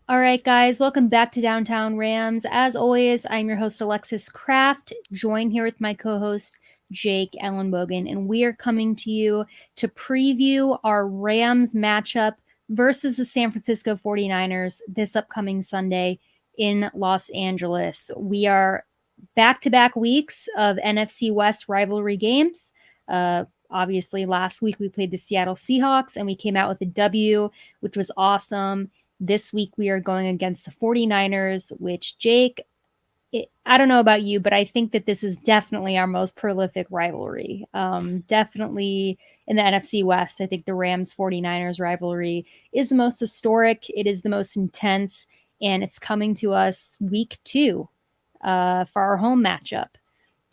All right, guys, welcome back to Downtown Rams. As always, I'm your host, Alexis Kraft, joined here with my co-host, Jake Ellenbogen, and we are coming to you to preview our Rams matchup versus the San Francisco 49ers this upcoming Sunday in Los Angeles. We are back-to-back weeks of NFC West rivalry games. Obviously, last week we played the Seattle Seahawks, and we came out with a W, which was awesome. This week we are going against the 49ers, which, Jake, I don't know about you, but I think that this is definitely our most prolific rivalry. Definitely in the NFC West, I think the Rams 49ers rivalry is the most historic. It is the most intense, and it's coming to us week 2 for our home matchup.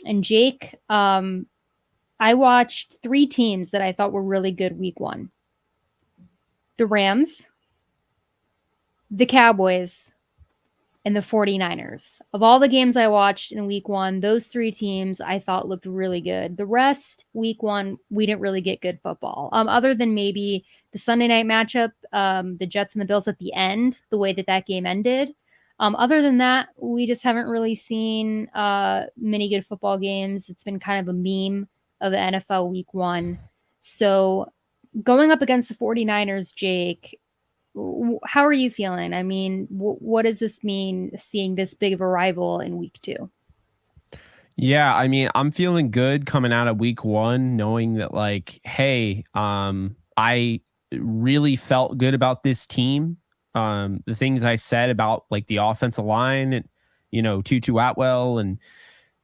And Jake, I watched 3 teams that I thought were really good week 1. The Rams, the Cowboys, and the 49ers. Of all the games I watched in week 1, those 3 teams I thought looked really good. The rest, week 1, we didn't really get good football. Other than maybe the Sunday night matchup, the Jets and the Bills at the end, the way that game ended. Other than that, we just haven't really seen many good football games. It's been kind of a meme of the NFL week 1. So going up against the 49ers, Jake, how are you feeling? I mean, what does this mean, seeing this big of a rival in week 2? Yeah, I mean, I'm feeling good coming out of week 1, knowing that, like, hey, I really felt good about this team. The things I said about, like, the offensive line and, Tutu Atwell and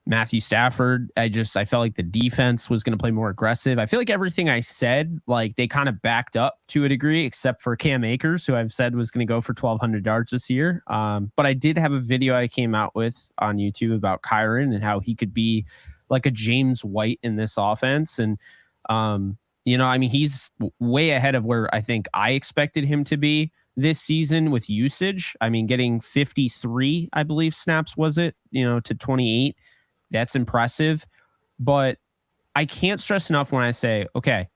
Matthew Stafford, I felt like the defense was going to play more aggressive. I feel like everything I said, like, they kind of backed up to a degree, except for Cam Akers, who I've said was going to go for 1,200 yards this year. But I did have a video I came out with on YouTube about Kyron and how he could be like a James White in this offense. And, I mean, he's way ahead of where I think I expected him to be this season with usage. I mean, getting 53, I believe, snaps, was it, to 28. That's impressive, but I can't stress enough when I say, okay,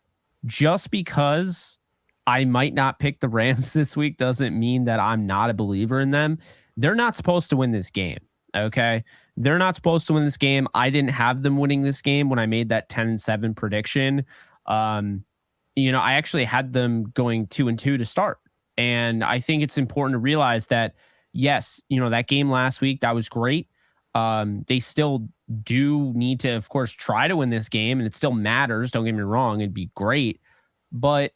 just because I might not pick the Rams this week doesn't mean that I'm not a believer in them. They're not supposed to win this game, okay? They're not supposed to win this game. I didn't have them winning this game when I made that 10-7 prediction. I actually had them going 2-2 to start, and I think it's important to realize that, yes, that game last week, that was great. They still do need to, of course, try to win this game, and it still matters. Don't get me wrong. It'd be great, but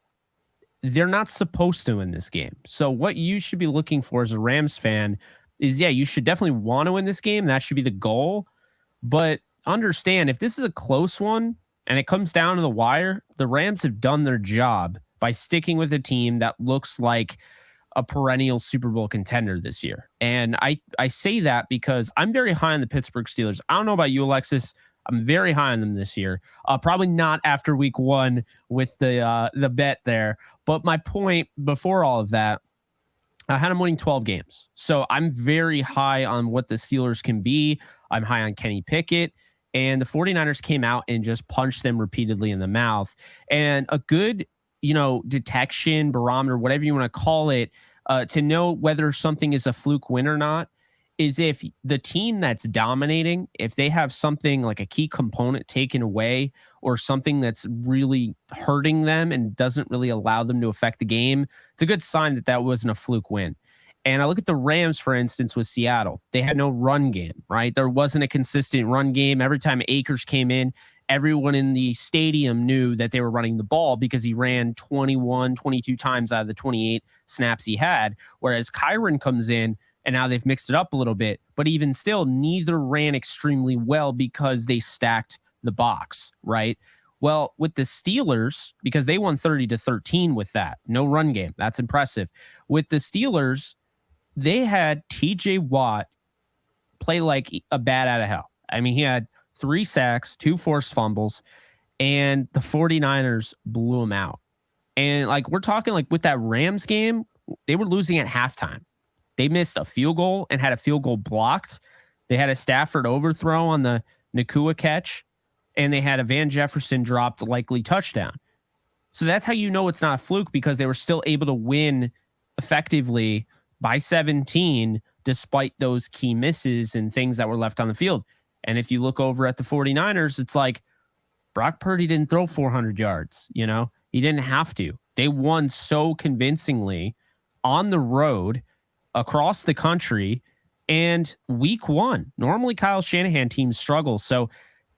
they're not supposed to win this game. So what you should be looking for as a Rams fan is, yeah, you should definitely want to win this game. That should be the goal. But understand, if this is a close one and it comes down to the wire, the Rams have done their job by sticking with a team that looks like a perennial Super Bowl contender this year. And I say that because I'm very high on the Pittsburgh Steelers. I don't know about you, Alexis. I'm very high on them this year. Probably not after week 1 with the bet there. But my point before all of that, I had them winning 12 games. So I'm very high on what the Steelers can be. I'm high on Kenny Pickett. And the 49ers came out and just punched them repeatedly in the mouth. And a good detection, barometer, whatever you want to call it, to know whether something is a fluke win or not, is if the team that's dominating, if they have something like a key component taken away or something that's really hurting them and doesn't really allow them to affect the game, it's a good sign that that wasn't a fluke win. And I look at the Rams, for instance, with Seattle. They had no run game, right? There wasn't a consistent run game. Every time Akers came in, everyone in the stadium knew that they were running the ball because he ran 21, 22 times out of the 28 snaps he had. Whereas Kyron comes in, and now they've mixed it up a little bit. But even still, neither ran extremely well because they stacked the box, right? Well, with the Steelers, because they won 30-13 with that, no run game. That's impressive. With the Steelers, they had TJ Watt play like a bat out of hell. I mean, he had 3 sacks, 2 forced fumbles, and the 49ers blew him out. And like, we're talking like with that Rams game, they were losing at halftime. They missed a field goal and had a field goal blocked. They had a Stafford overthrow on the Nakua catch, and they had a Van Jefferson dropped likely touchdown. So that's how you know it's not a fluke, because they were still able to win effectively by 17, despite those key misses and things that were left on the field. And if you look over at the 49ers, it's like Brock Purdy didn't throw 400 yards. He didn't have to. They won so convincingly on the road across the country. And week one, normally Kyle Shanahan teams struggle. So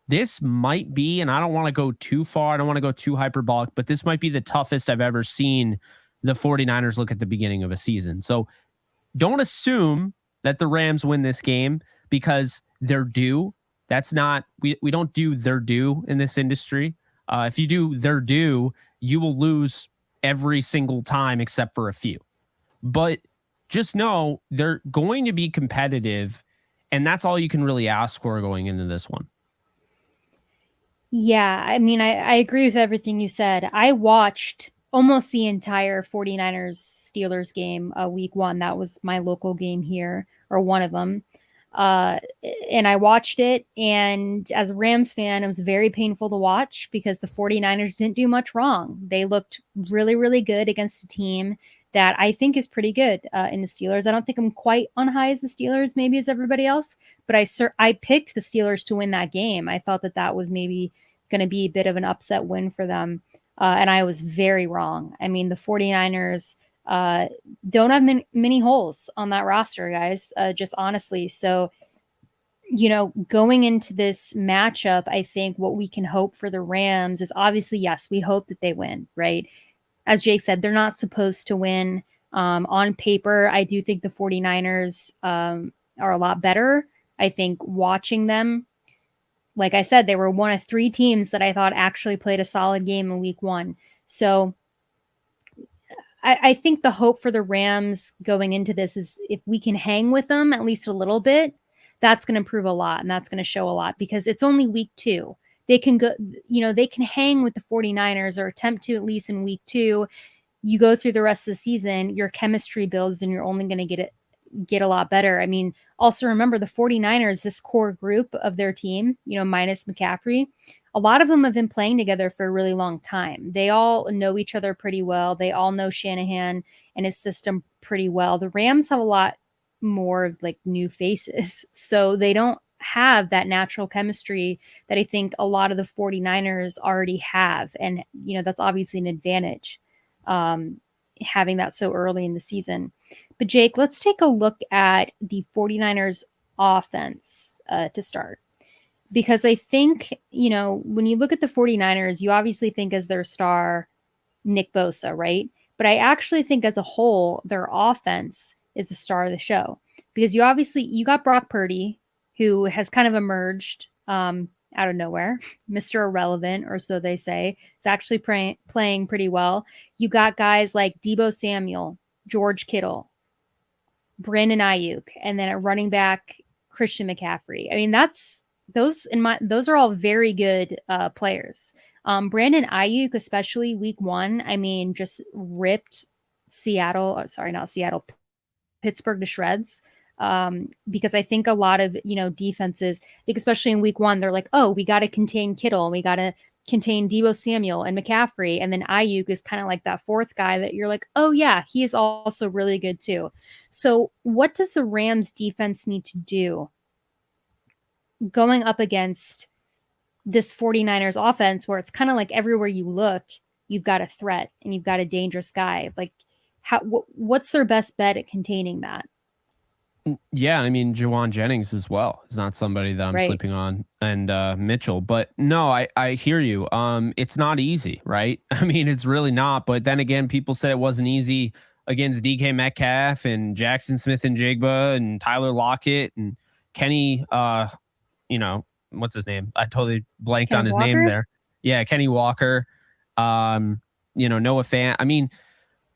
this might be, and I don't want to go too far, I don't want to go too hyperbolic, but this might be the toughest I've ever seen the 49ers look at the beginning of a season. So don't assume that the Rams win this game because they're due. That's not, we don't do their due in this industry. If you do their due, you will lose every single time except for a few. But just know they're going to be competitive, and that's all you can really ask for going into this one. Yeah, I mean, I agree with everything you said. I watched almost the entire 49ers Steelers game week one. That was my local game here, or one of them. And I watched it, and as a Rams fan, it was very painful to watch because the 49ers didn't do much wrong. They looked really, really good against a team that I think is pretty good in the Steelers. I don't think I'm quite on high as the Steelers, maybe as everybody else, but I picked the Steelers to win that game. I thought that was maybe going to be a bit of an upset win for them, and I was very wrong. I mean, the 49ers don't have many holes on that roster, guys, just honestly. So, going into this matchup, I think what we can hope for the Rams is obviously, yes, we hope that they win, right? As Jake said, they're not supposed to win. On paper, I do think the 49ers are a lot better. I think watching them, like I said, they were one of three teams that I thought actually played a solid game in week one. So I think the hope for the Rams going into this is if we can hang with them at least a little bit, that's going to prove a lot, and that's going to show a lot because it's only week two. They can go, they can hang with the 49ers or attempt to at least in week two. You go through the rest of the season, your chemistry builds, and you're only going to get a lot better. I mean, also remember the 49ers, this core group of their team, minus McCaffrey, a lot of them have been playing together for a really long time. They all know each other pretty well. They all know Shanahan and his system pretty well. The Rams have a lot more like new faces, so they don't have that natural chemistry that I think a lot of the 49ers already have. And, that's obviously an advantage, having that so early in the season. But Jake, let's take a look at the 49ers offense to start. Because I think, when you look at the 49ers, you obviously think as their star, Nick Bosa, right? But I actually think as a whole, their offense is the star of the show. Because you got Brock Purdy, who has kind of emerged out of nowhere, Mr. Irrelevant, or so they say. It's actually playing pretty well. You got guys like Deebo Samuel, George Kittle, Brandon Ayuk, and then a running back, Christian McCaffrey. I mean, those are all very good players. Brandon Ayuk, especially week one, I mean, just ripped Pittsburgh to shreds. Because I think a lot of, defenses, especially in week one, they're like, oh, we got to contain Kittle. We got to contain Deebo Samuel and McCaffrey. And then Ayuk is kind of like that fourth guy that you're like, oh yeah, he is also really good too. So what does the Rams defense need to do going up against this 49ers offense where it's kind of like everywhere you look, you've got a threat and you've got a dangerous guy? Like what's their best bet at containing that? Yeah, I mean, Jawan Jennings as well is not somebody that I'm sleeping on, and Mitchell. But no, I hear you. It's not easy, right? I mean, it's really not. But then again, people said it wasn't easy against DK Metcalf and Jackson Smith-Njigba and Tyler Lockett and Kenny, what's his name? I totally blanked on his name there. Yeah, Kenny Walker. Noah Fant. I mean,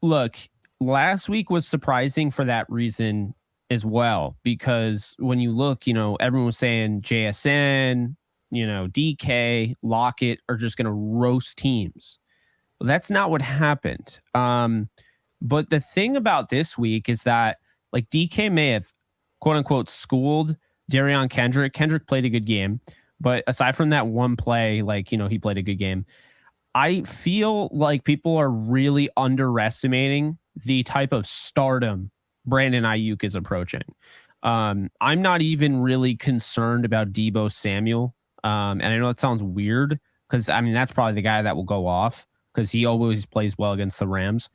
look, last week was surprising for that reason as well, because when you look, everyone was saying JSN, DK, Lockett are just going to roast teams. Well, that's not what happened. But the thing about this week is that like DK may have quote unquote schooled Darion Kendrick. Kendrick played a good game, but aside from that one play, he played a good game. I feel like people are really underestimating the type of stardom Brandon Ayuk is approaching. I'm not even really concerned about Deebo Samuel. And I know it sounds weird because, I mean, that's probably the guy that will go off because he always plays well against the Rams.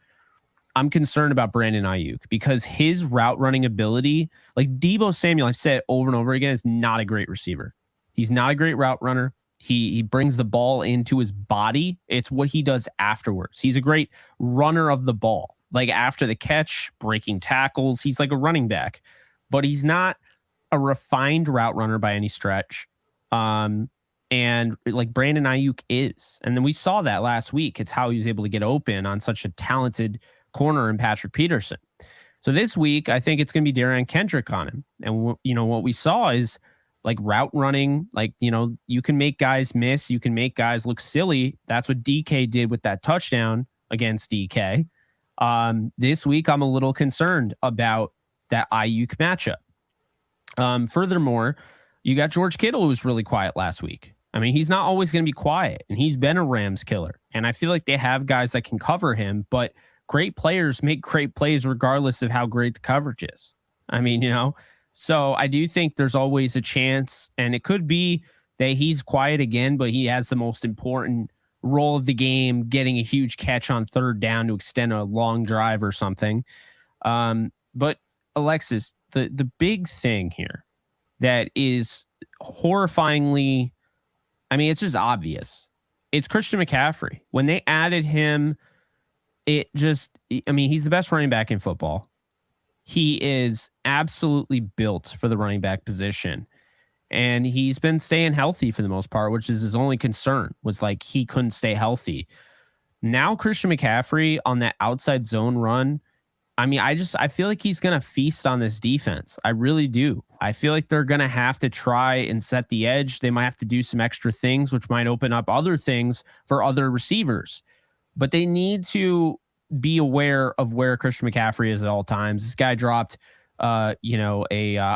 I'm concerned about Brandon Ayuk because his route running ability, like Deebo Samuel, I've said over and over again, is not a great receiver. He's not a great route runner. He brings the ball into his body. It's what he does afterwards. He's a great runner of the ball. Like after the catch, breaking tackles, he's like a running back, but he's not a refined route runner by any stretch. And like Brandon Ayuk is. And then we saw that last week. It's how he was able to get open on such a talented corner in Patrick Peterson. So this week, I think it's going to be Darian Kendrick on him. And, what we saw is like route running, like, you can make guys miss. You can make guys look silly. That's what DK did with that touchdown against DK. This week, I'm a little concerned about that Ayuk matchup. Furthermore, you got George Kittle, who was really quiet last week. I mean, he's not always going to be quiet, and he's been a Rams killer. And I feel like they have guys that can cover him, but great players make great plays regardless of how great the coverage is. I mean, so I do think there's always a chance, and it could be that he's quiet again, but he has the most important role of the game, getting a huge catch on third down to extend a long drive or something. But Alexis, the big thing here that is horrifyingly, I mean, it's just obvious. It's Christian McCaffrey. When they added him, he's the best running back in football. He is absolutely built for the running back position. And he's been staying healthy for the most part, which is his only concern, was like he couldn't stay healthy. Now Christian McCaffrey on that outside zone run, I mean, I feel like he's going to feast on this defense. I really do. I feel like they're going to have to try and set the edge. They might have to do some extra things, which might open up other things for other receivers. But they need to be aware of where Christian McCaffrey is at all times. This guy dropped, a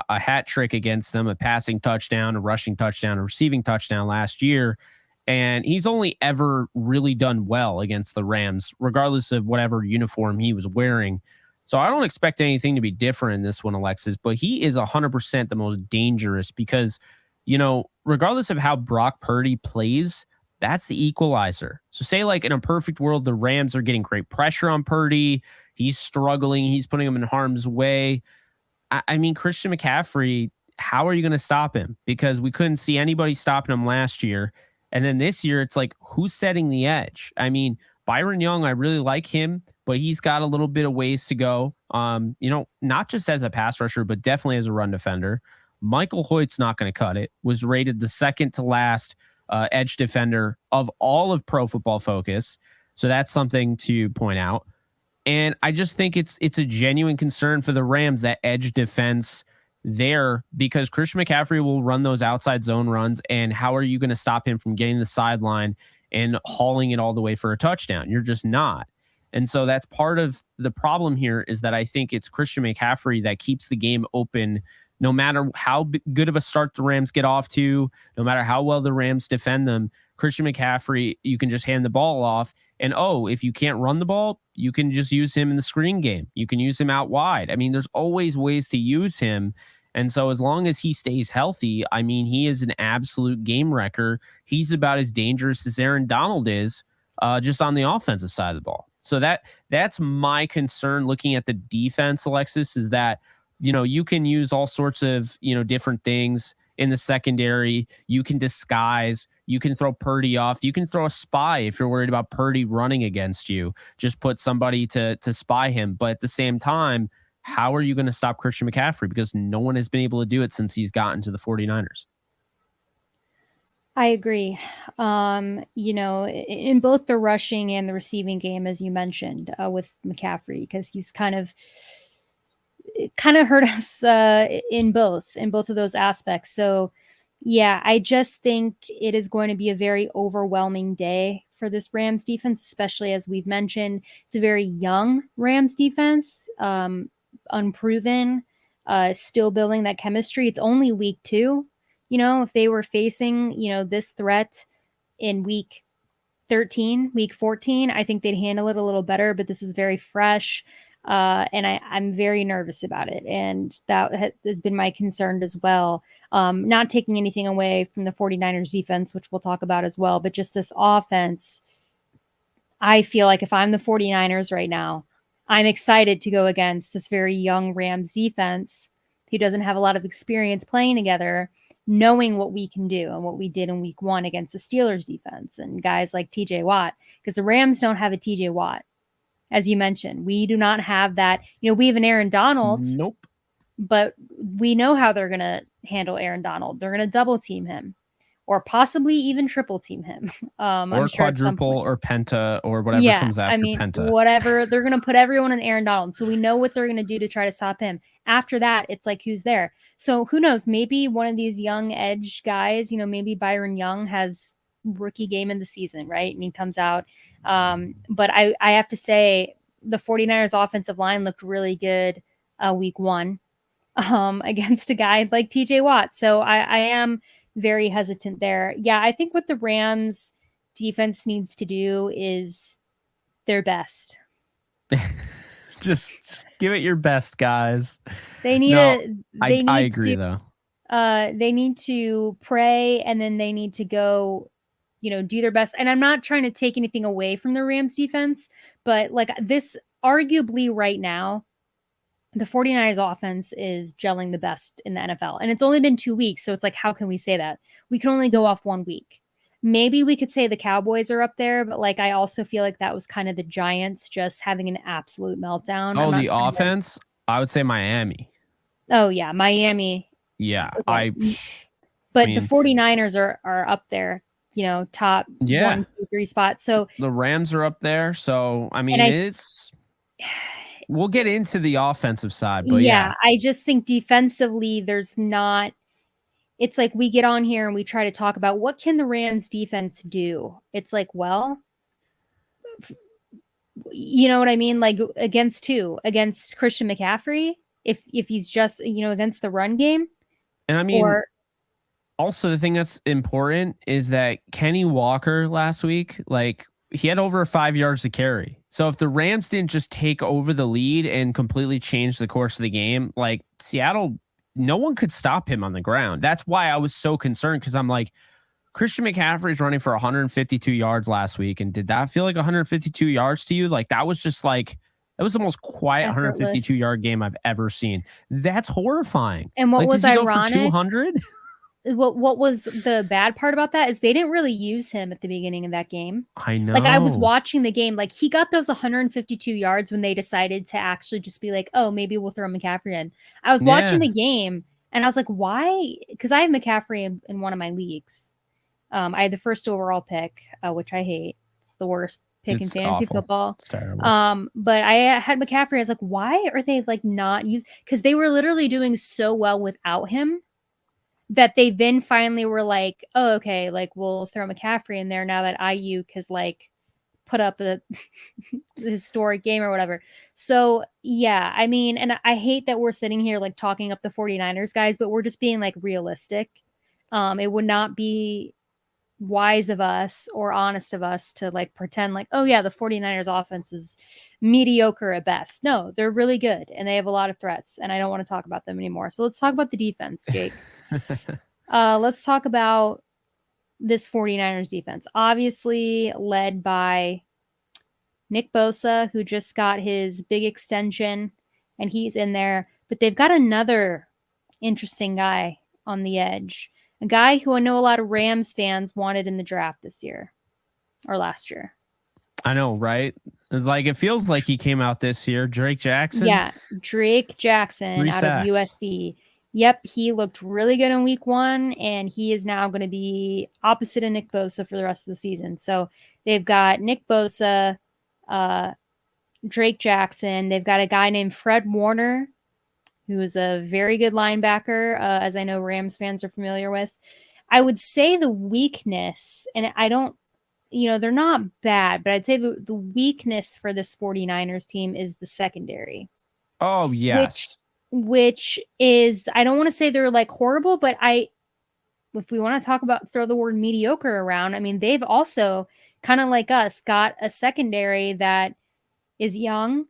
hat trick against them, a passing touchdown, a rushing touchdown, a receiving touchdown last year. And he's only ever really done well against the Rams, regardless of whatever uniform he was wearing. So I don't expect anything to be different in this one, Alexis, but he is 100% the most dangerous because, regardless of how Brock Purdy plays, that's the equalizer. So say like in a perfect world, the Rams are getting great pressure on Purdy. He's struggling. He's putting him in harm's way. I mean, Christian McCaffrey, how are you going to stop him? Because we couldn't see anybody stopping him last year. And then this year, it's like, who's setting the edge? I mean, Byron Young, I really like him, but he's got a little bit of ways to go. Not just as a pass rusher, but definitely as a run defender. Michael Hoyt's not going to cut it. Was rated the second to last edge defender of all of Pro Football Focus. So that's something to point out. And I just think it's a genuine concern for the Rams, that edge defense there, because Christian McCaffrey will run those outside zone runs. And how are you going to stop him from getting the sideline and hauling it all the way for a touchdown? You're just not. And so that's part of the problem here, is that I think it's Christian McCaffrey that keeps the game open, no matter how good of a start the Rams get off to, no matter how well the Rams defend them. Christian McCaffrey, you can just hand the ball off. And, if you can't run the ball, you can just use him in the screen game. You can use him out wide. I mean, there's always ways to use him. And so as long as he stays healthy, I mean, he is an absolute game wrecker. He's about as dangerous as Aaron Donald is, just on the offensive side of the ball. So that's my concern looking at the defense, Alexis, is that, you can use all sorts of, different things in the secondary. You can disguise, you can throw Purdy off, you can throw a spy if you're worried about Purdy running against you. Just put somebody to spy him. But at the same time, how are you going to stop Christian McCaffrey? Because no one has been able to do it since he's gotten to the 49ers. I agree. In both the rushing and the receiving game, as you mentioned, with McCaffrey, because he's kind of hurt us in both of those aspects. So yeah, I just think it is going to be a very overwhelming day for this Rams defense, especially as we've mentioned, it's a very young Rams defense, unproven, still building that chemistry. It's only week 2. If they were facing, this threat in week 13, week 14, I think they'd handle it a little better, but this is very fresh. And I'm very nervous about it. And that has been my concern as well. Not taking anything away from the 49ers defense, which we'll talk about as well, but just this offense. I feel like if I'm the 49ers right now, I'm excited to go against this very young Rams defense who doesn't have a lot of experience playing together, knowing what we can do and what we did in week one against the Steelers defense and guys like TJ Watt, because the Rams don't have a TJ Watt. As you mentioned, we do not have that. We have an Aaron Donald, Nope. but we know how they're going to handle Aaron Donald. They're going to double team him or possibly even triple team him. Or I'm sure at some quadruple point. or penta or whatever Yeah, comes I after mean, penta. whatever. They're going to put everyone in Aaron Donald. So we know what they're going to do to try to stop him. After that, it's like, who's there? So who knows? Maybe one of these young edge guys, maybe Byron Young has rookie game in the season, right? And he comes out. But I have to say, the 49ers offensive line looked really good week one against a guy like TJ Watt. So I am very hesitant there. Yeah, I think what the Rams defense needs to do is their best. Just give it your best, guys. They need No, I to agree though. they need to pray, and then they need to go, do their best. And I'm not trying to take anything away from the Rams defense, but like this arguably right now, the 49ers offense is gelling the best in the NFL. And it's only been 2 weeks, so it's like, how can we say that? We can only go off 1 week. Maybe we could say the Cowboys are up there, but like I also feel like that was kind of the Giants just having an absolute meltdown. I'm Oh, not the trying to. offense? I would say Miami. Oh yeah, Miami. Yeah, Okay. I But the mean, 49ers are up there, top yeah, 1, 2, 3 spots. So the Rams are up there. So I and mean, I it's we'll get into the offensive side, but yeah, yeah. I just think defensively there's not. It's like we get on here and we try to talk about what can the Rams defense do. It's like, well, you know what I mean? Like against who? Against Christian McCaffrey? If he's just, against the run game? And I mean, Or also the thing that's important is that Kenny Walker last week, like he had over 5 yards to carry. So if the Rams didn't just take over the lead and completely change the course of the game, like Seattle, no one could stop him on the ground. That's why I was so concerned, because I'm like, Christian McCaffrey's running for 152 yards last week. And did that feel like 152 yards to you? Like that was just like, that was the most quiet effortless. 152-yard game I've ever seen. That's horrifying. And what Like, was does he go for ironic 200? what was the bad part about that is they didn't really use him at the beginning of that game. I know. Like I was watching the game, like he got those 152 yards when they decided to actually just be like, oh, maybe we'll throw McCaffrey in. I was watching the game and I was like, why? Because I have McCaffrey in one of my leagues. I had the first overall pick, which I hate. It's the worst pick in fantasy football. It's terrible. But I had McCaffrey. I was like, why are they like not used? Because they were literally doing so well without him that they then finally were like, oh, okay, like we'll throw McCaffrey in there now that Ayuk has like put up a historic game or whatever. So yeah, I mean, and I hate that we're sitting here like talking up the 49ers guys, but we're just being like realistic. It would not be wise of us or honest of us to like pretend like, oh yeah, the 49ers offense is mediocre at best. No, they're really good and they have a lot of threats, and I don't want to talk about them anymore. So let's talk about the defense, Jake. Let's talk about this 49ers defense. Obviously led by Nick Bosa, who just got his big extension and he's in there, but they've got another interesting guy on the edge. A guy who I know a lot of Rams fans wanted in the draft this year or last year. I know, right? It's like, it feels like he came out this year. Drake Jackson. Yeah, Drake Jackson out of USC. Yep, he looked really good in week one, and he is now going to be opposite of Nick Bosa for the rest of the season. So they've got Nick Bosa, Drake Jackson. They've got a guy named Fred Warner, who is a very good linebacker, as I know Rams fans are familiar with. I would say the weakness, and I don't, they're not bad, but I'd say the weakness for this 49ers team is the secondary. Oh, yes. Which is, I don't want to say they're like horrible, but if we want to talk about, throw the word mediocre around, I mean, they've also kind of like us got a secondary that is young,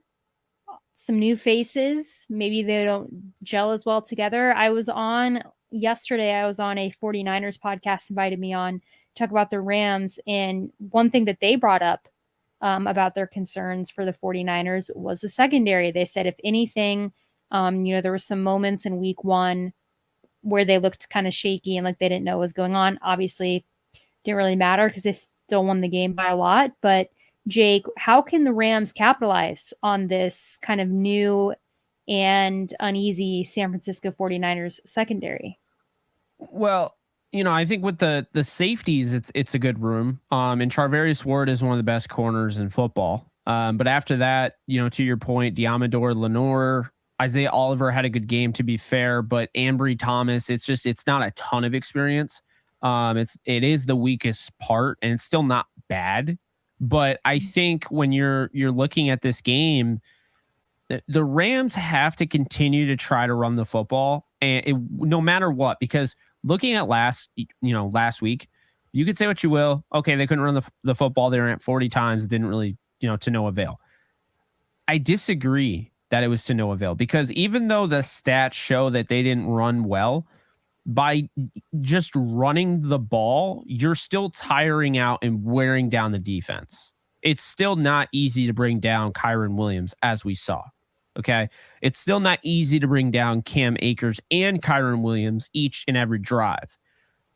some new faces. Maybe they don't gel as well together. Yesterday, I was on a 49ers podcast, invited me on to talk about the Rams. And one thing that they brought up about their concerns for the 49ers was the secondary. They said, if anything, there were some moments in week one where they looked kind of shaky and like they didn't know what was going on. Obviously, didn't really matter because they still won the game by a lot. But Jake, how can the Rams capitalize on this kind of new and uneasy San Francisco 49ers secondary? Well, I think with the safeties, it's a good room. And Charvarius Ward is one of the best corners in football. But after that, to your point, Diamador Lenore, Isaiah Oliver had a good game, to be fair, but Ambry Thomas, it's not a ton of experience. It is the weakest part, and it's still not bad. But I think when you're looking at this game, the Rams have to continue to try to run the football, and no matter what, because looking at last week, you could say what you will. Okay, they couldn't run the football. They ran it 40 times. It didn't really, to no avail. I disagree that it was to no avail, because even though the stats show that they didn't run well, by just running the ball, you're still tiring out and wearing down the defense. It's still not easy to bring down Kyron Williams, as we saw. Okay. It's still not easy to bring down Cam Akers and Kyron Williams each and every drive.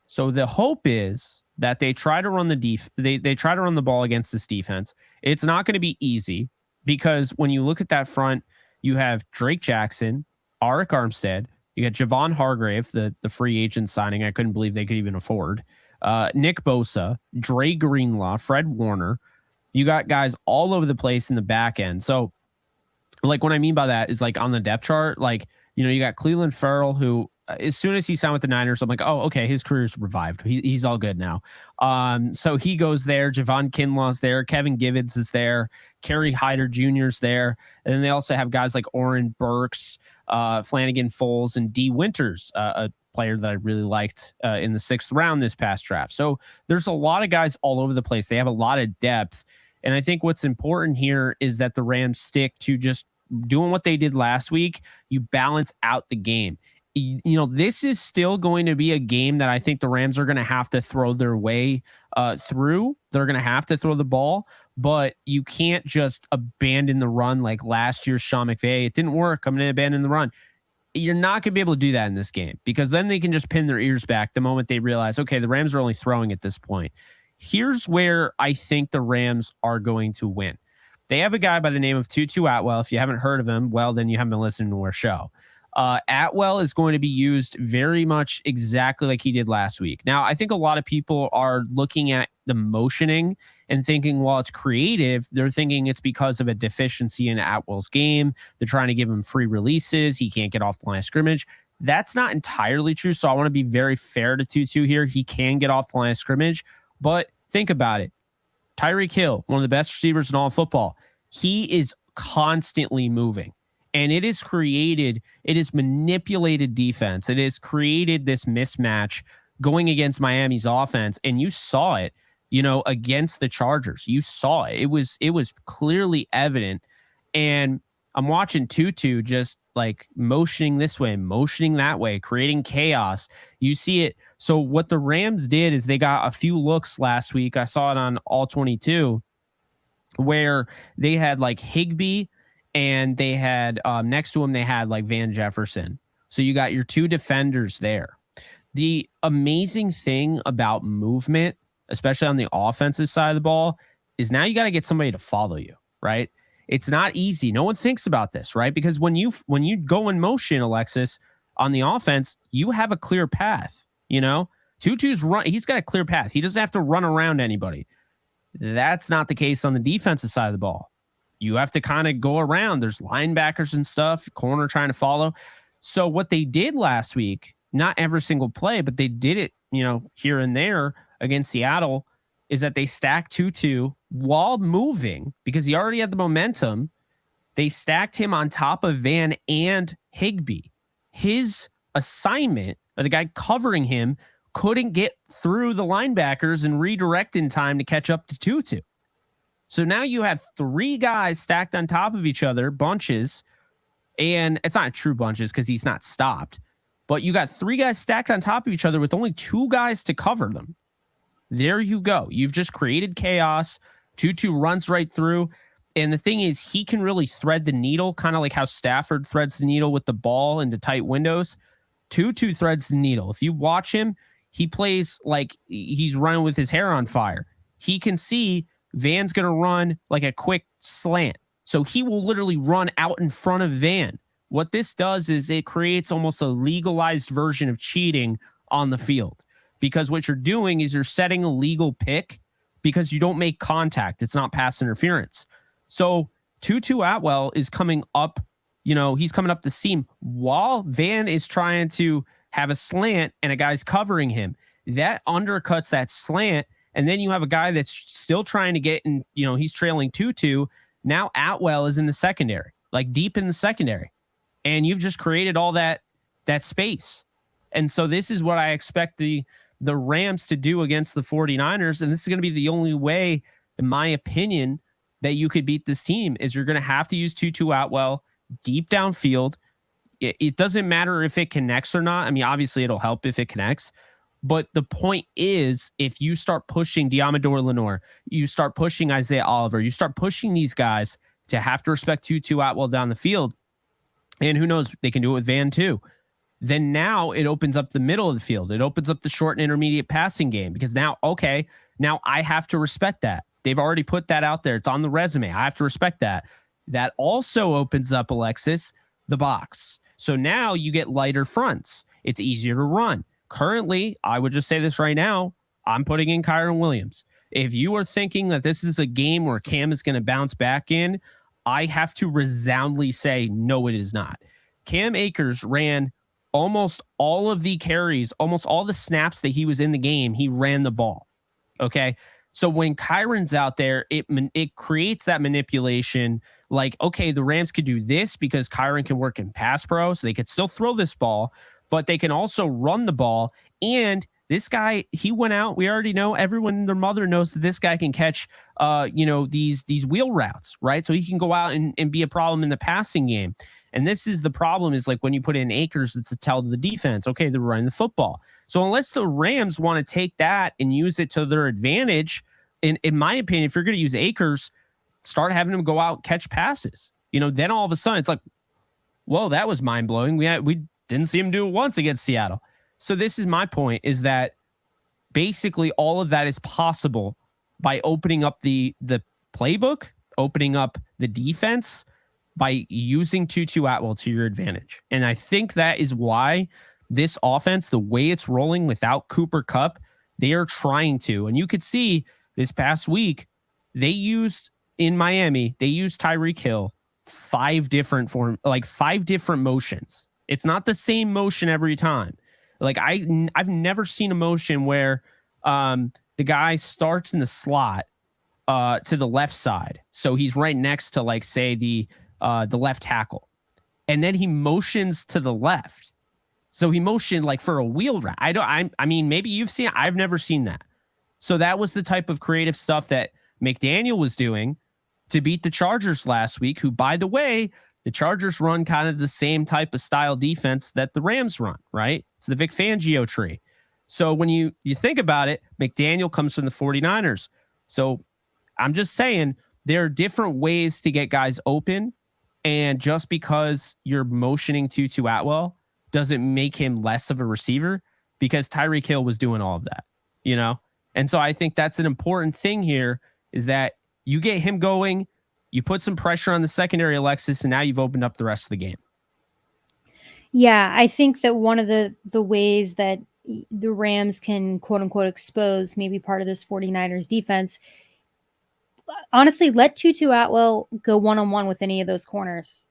So the hope is that they try to run they try to run the ball against this defense. It's not going to be easy, because when you look at that front, you have Drake Jackson, Arik Armstead, you got Javon Hargrave, the free agent signing I couldn't believe they could even afford, Nick Bosa, Dre Greenlaw, Fred Warner. You got guys all over the place in the back end. So, like, what I mean by that is, like, on the depth chart, like, you got Cleveland Farrell, who as soon as he signed with the Niners, I'm like, oh, okay, his career's revived. He's all good now. So he goes there. Javon Kinlaw's there. Kevin Givens is there. Kerry Hyder Jr.'s there. And then they also have guys like Oren Burks, Flanagan Foles, and D. Winters, a player that I really liked in the 6th round this past draft. So there's a lot of guys all over the place. They have a lot of depth. And I think what's important here is that the Rams stick to just doing what they did last week. You balance out the game. This is still going to be a game that I think the Rams are going to have to throw their way through. They're going to have to throw the ball, but you can't just abandon the run like last year's Sean McVay. It didn't work. I'm going to abandon the run. You're not going to be able to do that in this game, because then they can just pin their ears back the moment they realize, okay, the Rams are only throwing at this point. Here's where I think the Rams are going to win. They have a guy by the name of Tutu Atwell. If you haven't heard of him, well, then you haven't been listening to our show. Atwell is going to be used very much exactly like he did last week. Now, I think a lot of people are looking at the motioning and thinking, well, it's creative. They're thinking it's because of a deficiency in Atwell's game. They're trying to give him free releases. He can't get off the line of scrimmage. That's not entirely true. So I want to be very fair to Tutu here. He can get off the line of scrimmage, but think about it. Tyreek Hill, one of the best receivers in all of football, he is constantly moving. And it has manipulated defense. It has created this mismatch going against Miami's offense. And you saw it, against the Chargers. You saw it. It was clearly evident. And I'm watching Tutu just like motioning this way, motioning that way, creating chaos. You see it. So what the Rams did is they got a few looks last week. I saw it on All 22, where they had like Higbee, and they had next to him, they had like Van Jefferson. So you got your two defenders there. The amazing thing about movement, especially on the offensive side of the ball, is now you got to get somebody to follow you, right? It's not easy. No one thinks about this, right? Because when you go in motion, Alexis, on the offense, you have a clear path. Tutu's run. He's got a clear path. He doesn't have to run around anybody. That's not the case on the defensive side of the ball. You have to kind of go around. There's linebackers and stuff, corner trying to follow. So what they did last week, not every single play, but they did it, here and there against Seattle, is that they stacked Tutu while moving, because he already had the momentum. They stacked him on top of Van and Higbee. His assignment, or the guy covering him, couldn't get through the linebackers and redirect in time to catch up to Tutu. So now you have 3 guys stacked on top of each other, bunches, and it's not true bunches because he's not stopped, but you got 3 guys stacked on top of each other with only 2 guys to cover them. There you go. You've just created chaos. Tutu runs right through. And the thing is, he can really thread the needle, kind of like how Stafford threads the needle with the ball into tight windows. Tutu threads the needle. If you watch him, he plays like he's running with his hair on fire. He can see Van's going to run like a quick slant. So he will literally run out in front of Van. What this does is it creates almost a legalized version of cheating on the field, because what you're doing is you're setting a legal pick because you don't make contact. It's not pass interference. So Tutu Atwell is coming up, he's coming up the seam while Van is trying to have a slant and a guy's covering him. That undercuts that slant. And then you have a guy that's still trying to get in, he's trailing Tutu. Now Atwell is in the secondary, like deep in the secondary. And you've just created all that space. And so this is what I expect the Rams to do against the 49ers. And this is going to be the only way, in my opinion, that you could beat this team is you're going to have to use Tutu Atwell deep downfield. It doesn't matter if it connects or not. I mean, obviously it'll help if it connects. But the point is, if you start pushing Diamador Lenore, you start pushing Isaiah Oliver, you start pushing these guys to have to respect Tutu Atwell down the field, and who knows, they can do it with Van too, then now it opens up the middle of the field. It opens up the short and intermediate passing game, because now I have to respect that. They've already put that out there. It's on the resume. I have to respect that. That also opens up, Alexis, the box. So now you get lighter fronts. It's easier to run. Currently, I would just say this right now, I'm putting in Kyren Williams. If you are thinking that this is a game where Cam is going to bounce back in, I have to resoundly say, no, it is not. Cam Akers ran almost all of the carries, almost all the snaps that he was in the game, he ran the ball. Okay? So when Kyron's out there, it creates that manipulation. Like, okay, the Rams could do this because Kyron can work in pass pro, so they could still throw this ball, but they can also run the ball. And this guy, he went out. We already know, everyone and their mother knows that this guy can catch, these wheel routes, right? So he can go out and be a problem in the passing game. And this is the problem, is like when you put in Akers, it's a tell to the defense, okay, they're running the football. So unless the Rams want to take that and use it to their advantage, in my opinion, if you're going to use Akers, start having him go out, catch passes. Then all of a sudden it's like, whoa, that was mind blowing. We didn't see him do it once against Seattle. So this is my point, is that basically all of that is possible by opening up the playbook, opening up the defense, by using Tutu Atwell to your advantage. And I think that is why this offense, the way it's rolling without Cooper Kupp, they are trying to. And you could see this past week, in Miami, they used Tyreek Hill 5 different motions. It's not the same motion every time. Like I've never seen a motion where the guy starts in the slot to the left side, so he's right next to, like, say the left tackle, and then he motions to the left. So he motioned like for a wheel route. I mean, maybe you've seen it. I've never seen that. So that was the type of creative stuff that McDaniel was doing to beat the Chargers last week, who, by the way, the Chargers run kind of the same type of style defense that the Rams run, right? It's the Vic Fangio tree. So when you think about it, McDaniel comes from the 49ers. So I'm just saying there are different ways to get guys open. And just because you're motioning Tutu Atwell doesn't make him less of a receiver, because Tyreek Hill was doing all of that, And so I think that's an important thing here, is that you get him going, you put some pressure on the secondary, Alexis, and now you've opened up the rest of the game. Yeah, I think that one of the ways that the Rams can, quote unquote, expose maybe part of this 49ers defense, honestly, let Tutu Atwell go one-on-one with any of those corners,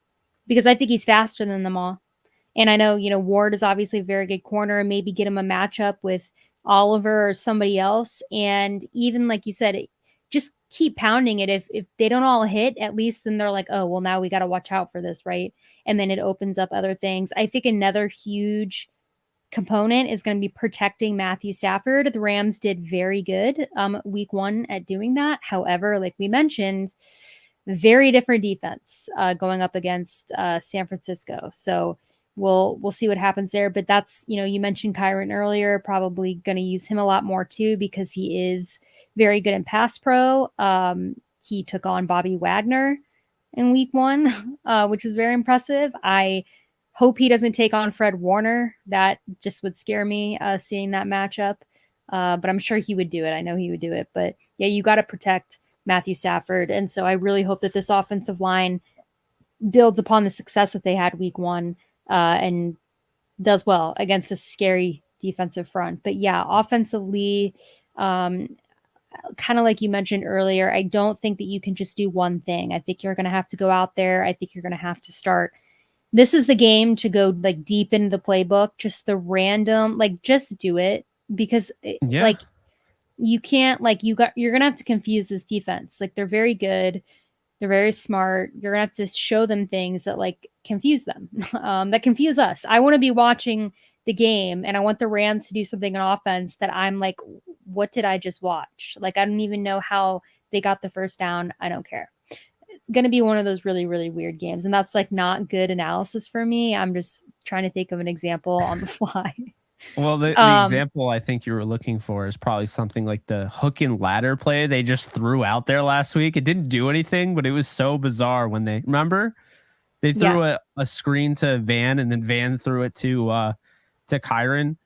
because I think he's faster than them all. And I know, Ward is obviously a very good corner, and maybe get him a matchup with Oliver or somebody else. And even like you said, just keep pounding it. If they don't all hit, at least then they're like, oh, well, now we got to watch out for this, right? And then it opens up other things. I think another huge component is going to be protecting Matthew Stafford. The Rams did very good week one at doing that. However, like we mentioned, very different defense going up against San Francisco. So we'll see what happens there. But that's, you mentioned Kyron earlier, probably going to use him a lot more too, because he is very good in pass pro. He took on Bobby Wagner in week one, which was very impressive. I hope he doesn't take on Fred Warner. That just would scare me seeing that matchup. But I'm sure he would do it. I know he would do it. But yeah, you got to protect Matthew Stafford. And so I really hope that this offensive line builds upon the success that they had week one and does well against a scary defensive front. But yeah, offensively, kind of like you mentioned earlier, I don't think that you can just do one thing. I think you're going to have to go out there. I think you're going to have to start. This is the game to go like deep into the playbook, just the random, like just do it, because like you can't, like you're going to have to confuse this defense. Like they're very good. They're very smart. You're going to have to show them things that like confuse them, that confuse us. I want to be watching the game and I want the Rams to do something on offense that I'm like, what did I just watch? Like, I don't even know how they got the first down. I don't care. It's going to be one of those really, really weird games. And that's like not good analysis for me. I'm just trying to think of an example on the fly. Well, the example I think you were looking for is probably something like the hook and ladder play they just threw out there last week. It didn't do anything, but it was so bizarre when they threw a screen to Van and then Van threw it to Kyron.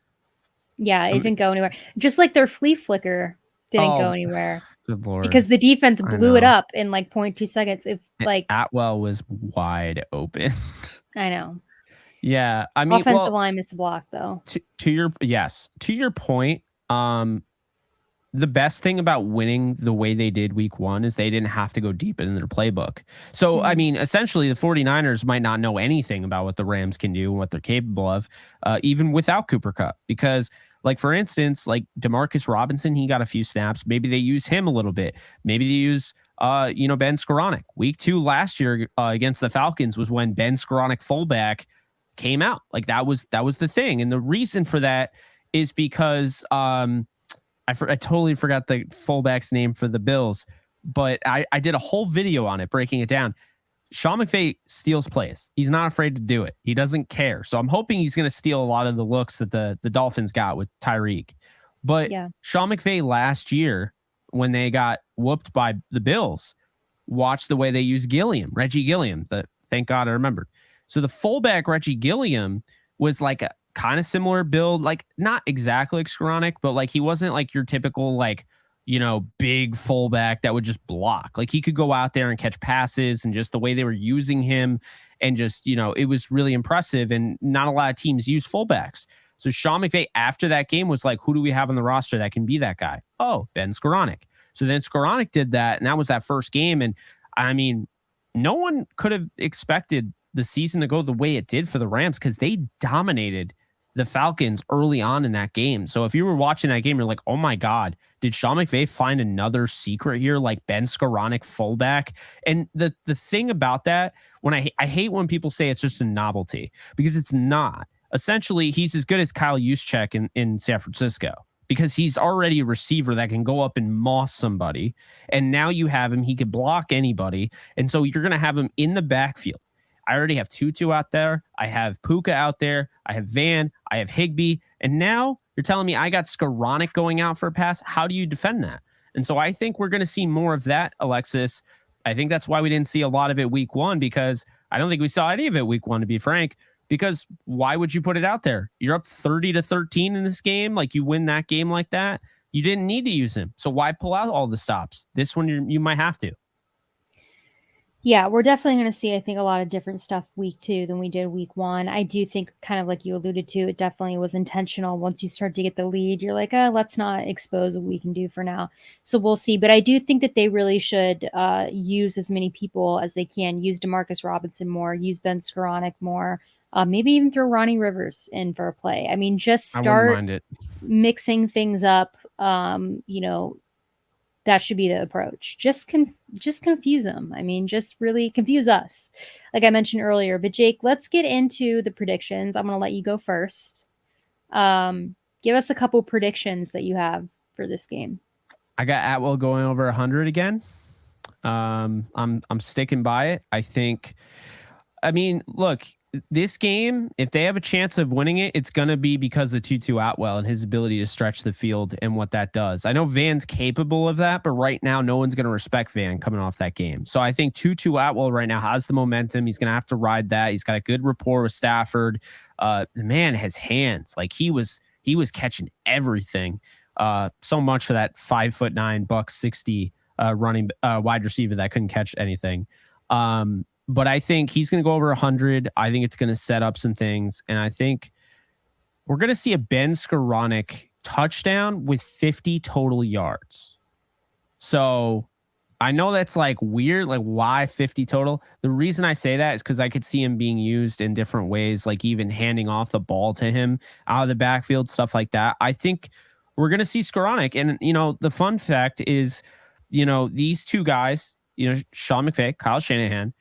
Yeah, it didn't go anywhere. Just like their flea flicker didn't go anywhere. Good Lord. Because the defense blew it up in like 0.2 seconds. If like Atwell was wide open. I know. Yeah, I mean, offensive line missed a block though. To your point, the best thing about winning the way they did week one is they didn't have to go deep in their playbook. So, I mean, essentially the 49ers might not know anything about what the Rams can do and what they're capable of, even without Cooper Kupp, because like, for instance, like Demarcus Robinson, he got a few snaps. Maybe they use him a little bit. Maybe they use, Ben Skoranek. Week 2 last year against the Falcons was when Ben Skoranek fullback came out. Like that was the thing. And the reason for that is because I totally forgot the fullback's name for the Bills, but I did a whole video on it, breaking it down. Sean McVay steals plays. He's not afraid to do it. He doesn't care. So I'm hoping he's going to steal a lot of the looks that the Dolphins got with Tyreek. But Sean McVay last year, when they got whooped by the Bills, watched the way they used Reggie Gilliam. Thank God I remembered. So the fullback, Reggie Gilliam, was like a kind of similar build, like not exactly like Skoranek, but like he wasn't like your typical like, big fullback that would just block. Like he could go out there and catch passes, and just the way they were using him, and just, it was really impressive. And not a lot of teams use fullbacks. So Sean McVay after that game was like, who do we have on the roster that can be that guy? Oh, Ben Skoranek. So then Skoranek did that, and that was that first game. And I mean, no one could have expected the season to go the way it did for the Rams, because they dominated the Falcons early on in that game. So if you were watching that game, you're like, oh my God, did Sean McVay find another secret here, like Ben Skoranek fullback? And the thing about that, when I hate when people say it's just a novelty, because it's not. Essentially, he's as good as Kyle Juszczyk in San Francisco, because he's already a receiver that can go up and moss somebody. And now you have him, he could block anybody. And so you're going to have him in the backfield. I already have Tutu out there. I have Puka out there. I have Van. I have Higbee. And now you're telling me I got Skoranek going out for a pass? How do you defend that? And so I think we're going to see more of that, Alexis. I think that's why we didn't see a lot of it week one, because I don't think we saw any of it week one, to be frank, because why would you put it out there? You're up 30-13 in this game. Like, you win that game like that. You didn't need to use him. So why pull out all the stops? This one, you might have to. Yeah, we're definitely going to see, I think, a lot of different stuff week 2 than we did week 1. I do think, kind of like you alluded to, it definitely was intentional. Once you start to get the lead, you're like, let's not expose what we can do for now. So we'll see. But I do think that they really should use as many people as they can. Use Demarcus Robinson more. Use Ben Skoranek more. Maybe even throw Ronnie Rivers in for a play. I mean, just start mixing things up. That should be the approach. Just confuse them. I mean, just really confuse us, like I mentioned earlier. But Jake, let's get into the predictions. I'm going to let you go first. Give us a couple predictions that you have for this game. I got Atwell going over 100 again. I'm sticking by it. I mean, look, this game, if they have a chance of winning it, it's going to be because of Tutu Atwell and his ability to stretch the field and what that does. I know Van's capable of that, but right now, no one's going to respect Van coming off that game. So I think Tutu Atwell right now has the momentum. He's going to have to ride that. He's got a good rapport with Stafford. The man has hands. Like he was catching everything. So much for that 5'9", $160 running wide receiver that couldn't catch anything. But I think he's going to go over 100. I think it's going to set up some things. And I think we're going to see a Ben Skoranek touchdown with 50 total yards. So I know that's like weird. Like, why 50 total? The reason I say that is because I could see him being used in different ways, like even handing off the ball to him out of the backfield, stuff like that. I think we're going to see Skoranek. And, the fun fact is, these two guys, Sean McVay, Kyle Shanahan,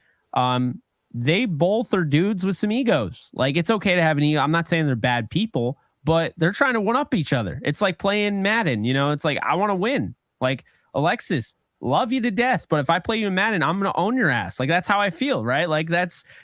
they both are dudes with some egos. Like, it's okay to have an ego. I'm not saying they're bad people, but they're trying to one up each other. It's like playing Madden, it's like, I want to win. Like, Alexis, love you to death, but if I play you in Madden, I'm going to own your ass. Like, that's how I feel, right? Like,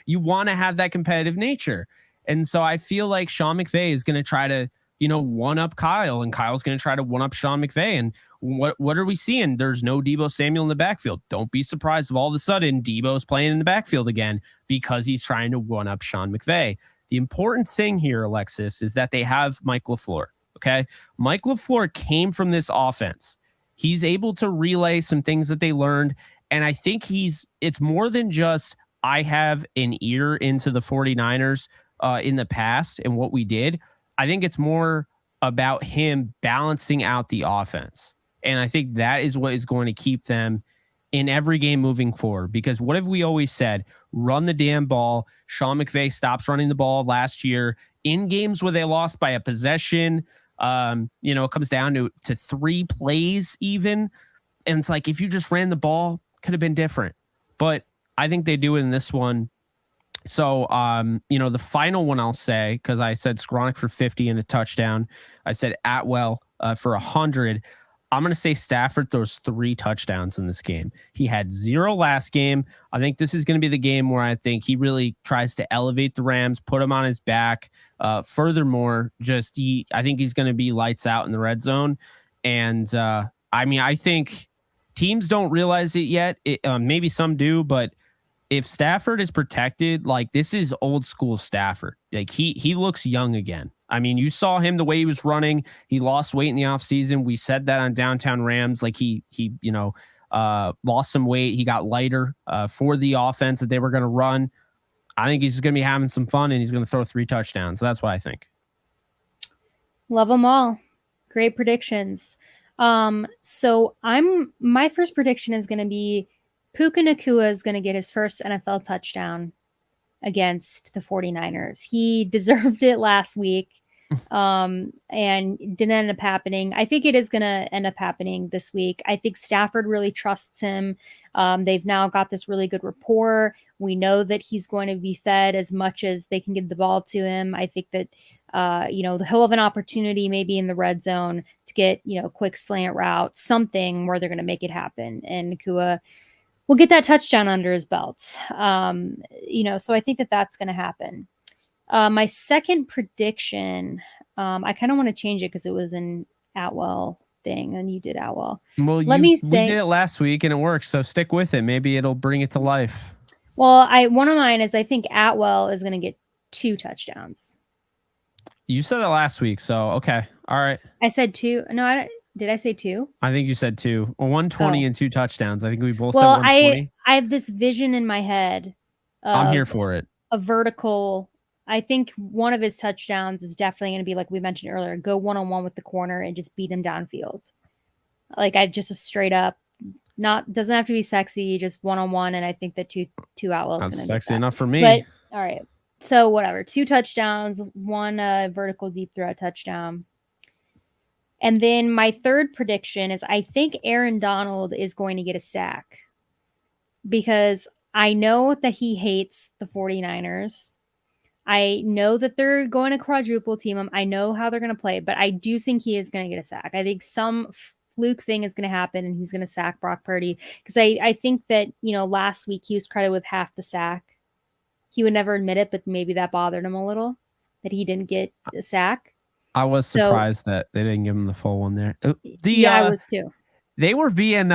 you want to have that competitive nature. And so I feel like Sean McVay is going to try to, one up Kyle, and Kyle's going to try to one up Sean McVay. And what are we seeing? There's no Deebo Samuel in the backfield. Don't be surprised if all of a sudden Deebo's playing in the backfield again because he's trying to one up Sean McVay. The important thing here, Alexis, is that they have Mike LaFleur. Okay. Mike LaFleur came from this offense. He's able to relay some things that they learned. And I think it's more than just, I have an ear into the 49ers in the past and what we did. I think it's more about him balancing out the offense. And I think that is what is going to keep them in every game moving forward. Because what have we always said? Run the damn ball. Sean McVay stops running the ball last year in games where they lost by a possession. It comes down to 3 plays even. And it's like, if you just ran the ball, could have been different. But I think they do it in this one. So, the final one I'll say, because I said Skoranek for 50 and a touchdown. I said Atwell for 100. I'm going to say Stafford throws 3 touchdowns in this game. He had 0 last game. I think this is going to be the game where I think he really tries to elevate the Rams, put them on his back. Furthermore, I think he's going to be lights out in the red zone. And I think teams don't realize it yet. Maybe some do, but if Stafford is protected, like, this is old school Stafford. Like, he looks young again. I mean, you saw him the way he was running. He lost weight in the offseason. We said that on Downtown Rams. Like, he lost some weight. He got lighter for the offense that they were going to run. I think he's going to be having some fun, and he's going to throw 3 touchdowns. So that's what I think. Love them all. Great predictions. So my first prediction is going to be Puka Nacua is going to get his first NFL touchdown against the 49ers. He deserved it last week and didn't end up happening. I think it is going to end up happening this week. I think Stafford really trusts him. They've now got this really good rapport. We know that he's going to be fed as much as they can give the ball to him. I think that, he'll have an opportunity maybe in the red zone to get, quick slant route, something where th're going to make it happen. And Nacua will get that touchdown under his belt. So I think that that's going to happen. My second prediction, I kind of want to change it because it was an Atwell thing and you did Atwell. Well, we did it last week and it worked. So stick with it. Maybe it'll bring it to life. Well, one of mine is I think Atwell is going to get 2 touchdowns. You said that last week. So, okay. All right. I said 2. No, did I say 2? I think you said 2. Well, 120 and 2 touchdowns. I think we both said 120. I have this vision in my head. I'm here for it. A vertical. I think one of his touchdowns is definitely going to be, like we mentioned earlier, go one-on-one with the corner and just beat him downfield. Like, I just a straight up, doesn't have to be sexy, just one-on-one. And I think that two Atwell's going to be sexy enough for me. But all right. So whatever, 2 touchdowns, 1 vertical deep throw touchdown. And then my third prediction is I think Aaron Donald is going to get a sack because I know that he hates the 49ers. I know that they're going to quadruple team him. I know how they're going to play, but I do think he is going to get a sack. I think some fluke thing is going to happen and he's going to sack Brock Purdy. Because I think that, last week he was credited with half the sack. He would never admit it, but maybe that bothered him a little that he didn't get a sack. I was So, surprised that they didn't give him the full one there. yeah, I was too. They were being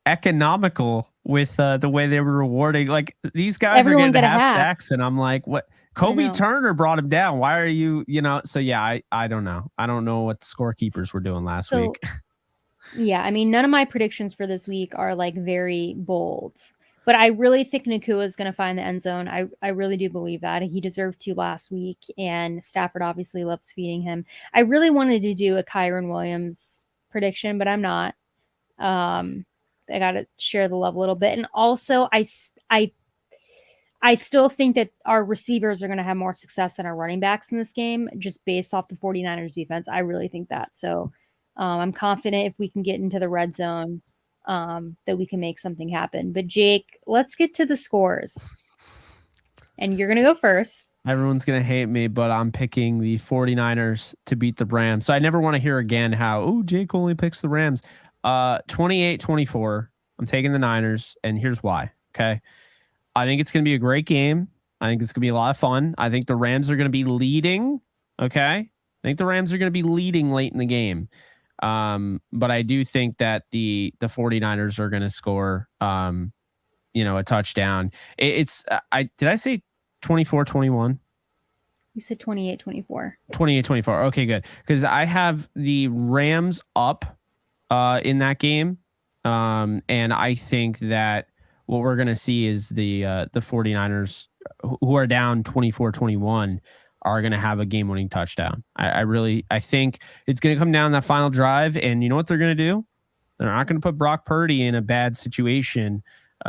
economical with the way they were rewarding. Like, these guys are Everyone getting got a half half. sacks, and I'm like, what? Kobe Turner brought him down. Why are you, So yeah, I don't know. I don't know what the scorekeepers were doing last week. Yeah, I mean, none of my predictions for this week are like very bold, but I really think Nakua is going to find the end zone. I really do believe that. He deserved to last week, and Stafford obviously loves feeding him. I really wanted to do a Kyron Williams prediction, but I'm not. I got to share the love a little bit. And also, I still think that our receivers are going to have more success than our running backs in this game, just based off the 49ers defense. I really think that. So I'm confident if we can get into the red zone, that we can make something happen. But Jake, let's get to the scores. And you're going to go first. Everyone's going to hate me, but I'm picking the 49ers to beat the Rams. So I never want to hear again how, Jake only picks the Rams. 28-24. I'm taking the Niners, and here's why. Okay. I think it's going to be a great game. I think it's going to be a lot of fun. I think the Rams are going to be leading. Okay. I think the Rams are going to be leading late in the game. But I do think that the 49ers are going to score, a touchdown. Did I say 24-21? You said 28-24. 28-24. Okay, good. Because I have the Rams up in that game. And I think that what we're going to see is the 49ers, who are down 24-21, are going to have a game-winning touchdown. I think it's going to come down that final drive, and you know what they're going to do? They're not going to put Brock Purdy in a bad situation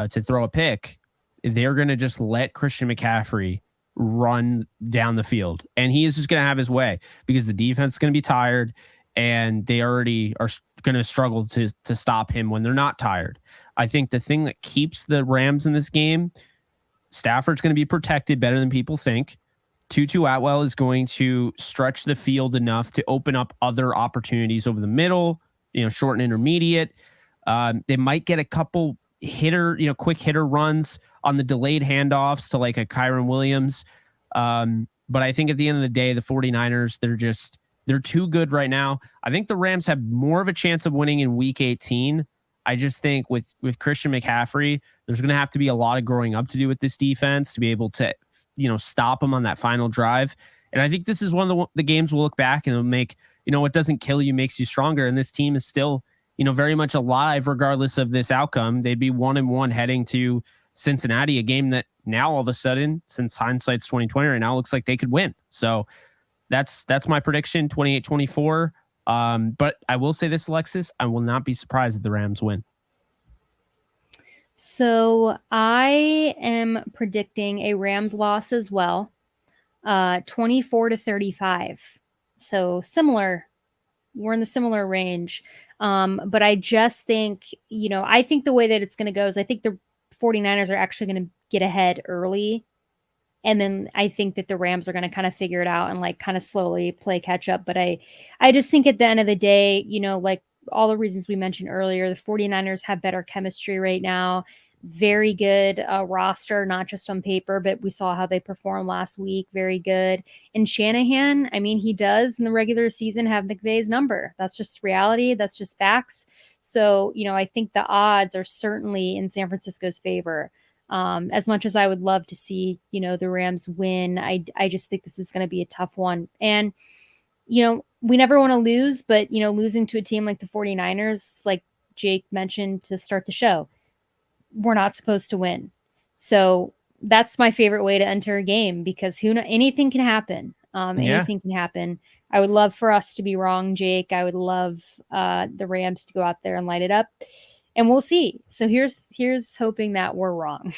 to throw a pick. They're going to just let Christian McCaffrey run down the field, and he is just going to have his way because the defense is going to be tired, and they already are going to struggle to stop him when they're not tired. I think the thing that keeps the Rams in this game, Stafford's going to be protected better than people think. Tutu Atwell is going to stretch the field enough to open up other opportunities over the middle, short and intermediate. They might get a couple quick hitter runs on the delayed handoffs to like a Kyron Williams. But I think at the end of the day, the 49ers, they're too good right now. I think the Rams have more of a chance of winning in week 18. I just think with Christian McCaffrey, there's going to have to be a lot of growing up to do with this defense to be able to, stop them on that final drive. And I think this is one of the games we'll look back and it'll make, what doesn't kill you makes you stronger. And this team is still, very much alive regardless of this outcome. They'd be 1-1 heading to Cincinnati, a game that now all of a sudden, since hindsight's 2020 right now, looks like they could win. So that's my prediction, 28-24. But I will say this, Alexis, I will not be surprised if the Rams win. So I am predicting a Rams loss as well, 24-35. So similar. We're in the similar range. But I just think, I think the way that it's going to go is I think the 49ers are actually going to get ahead early. And then I think that the Rams are going to kind of figure it out and like kind of slowly play catch up. But I just think at the end of the day, like all the reasons we mentioned earlier, the 49ers have better chemistry right now. Very good roster, not just on paper, but we saw how they performed last week. Very good. And Shanahan, I mean, he does in the regular season have McVay's number. That's just reality. That's just facts. So, I think the odds are certainly in San Francisco's favor. As much as I would love to see, the Rams win, I just think this is going to be a tough one. And, we never want to lose, but, losing to a team like the 49ers, like Jake mentioned to start the show, we're not supposed to win. So that's my favorite way to enter a game because anything can happen. Anything can happen. I would love for us to be wrong, Jake. I would love the Rams to go out there and light it up. And we'll see. So here's hoping that we're wrong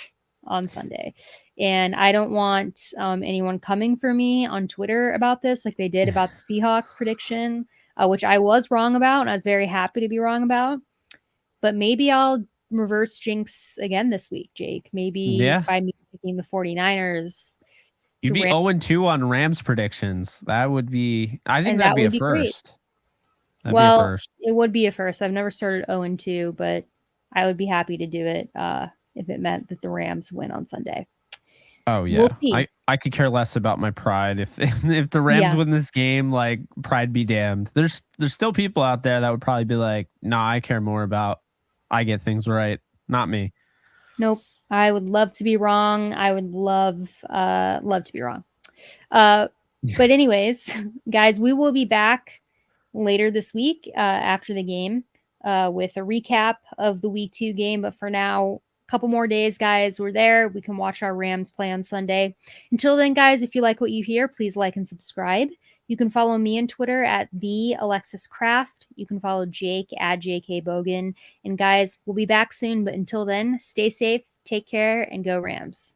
on Sunday. And I don't want anyone coming for me on Twitter about this, like they did about the Seahawks prediction, which I was wrong about, and I was very happy to be wrong about. But maybe I'll reverse jinx again this week, Jake. Maybe by me picking the 49ers. You'd The be Rams, 0-2 on Rams predictions. That would be, I think and that'd that be a would be great. first. That'd be a Well, first. it would be a first. I've never started 0-2, but I would be happy to do it if it meant that the Rams win on Sunday. Oh We'll yeah. see. I could care less about my pride. If the Rams Yeah. win this game, like pride be damned. There's still people out there that would probably be like, nah, I care more about I get things right. Not me. Nope. I would love to be wrong. I would love to be wrong. But anyways, guys, we will be back later this week after the game with a recap of the week 2 game. But for now, a couple more days, guys. We're there. We can watch our Rams play on Sunday. Until then, guys, if you like what you hear, please like and subscribe. You can follow me on Twitter at the Alexis Kraft. You can follow Jake at JKBogan. And guys, we'll be back soon. But until then, stay safe, take care, and go Rams.